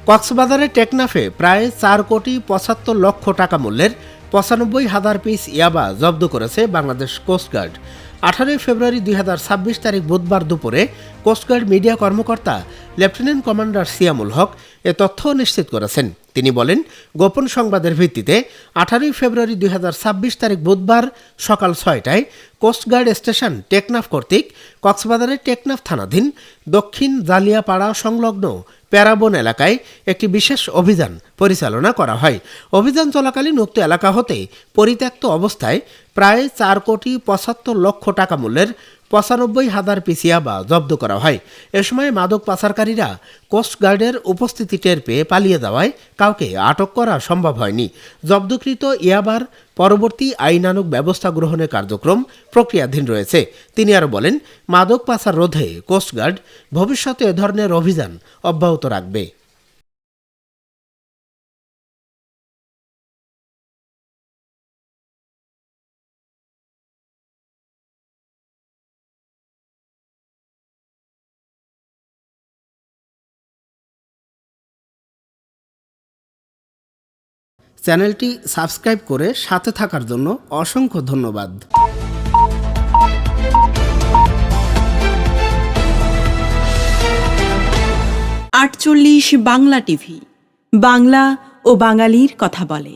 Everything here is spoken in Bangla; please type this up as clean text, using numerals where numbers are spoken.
কক্সবাজারের টেকনাফে প্রায় 4,75,00,000 টাকা মূল্যের 95,000 পিস ইয়াবা জব্দ করেছে বাংলাদেশ কোস্টগার্ড। 18 ফেব্রুয়ারি 2026 তারিখ বুধবার দুপুরে কোস্টগার্ড মিডিয়া কর্মকর্তা লেফটেন্যান্ট কমান্ডার সিয়ামুল হক এ তথ্য নিশ্চিত করেছেন। তিনি বলেন, গোপন সংবাদের ভিত্তিতে 18 ফেব্রুয়ারি 2026 তারিখ বুধবার সকাল 6টায় কোস্টগার্ড স্টেশন টেকনাফ কর্তৃক কক্সবাজারের টেকনাফ থানাধীন দক্ষিণ জালিয়াপাড়া সংলগ্ন প্যারাবন এলাকায় একটি বিশেষ অভিযান পরিচালনা করা হয়। অভিযান চলাকালীন উক্ত এলাকা হতে পরিত্যক্ত অবস্থায় প্রায় 4,75,00,000 টাকা মূল্যের 95,000 পিস ইয়াবা জব্দ করা হয়। এ সময় মাদক পাচারকারীরা কোস্টগার্ডের উপস্থিতি টের পেয়ে পালিয়ে যাওয়ায় কাউকে আটক করা সম্ভব হয়নি। জব্দকৃত ইয়াবার পরবর্তী আইনানুগ ব্যবস্থা গ্রহণের কার্যক্রম প্রক্রিয়াধীন রয়েছে। তিনি আরও বলেন, মাদক পাচার রোধে কোস্টগার্ড ভবিষ্যতে এ ধরনের অভিযান অব্যাহত রাখবে। চ্যানেলটি সাবস্ক্রাইব করে সাথে থাকার জন্য অসংখ্য ধন্যবাদ। ৪৮ বাংলা টিভি, বাংলা ও বাঙালির কথা বলে।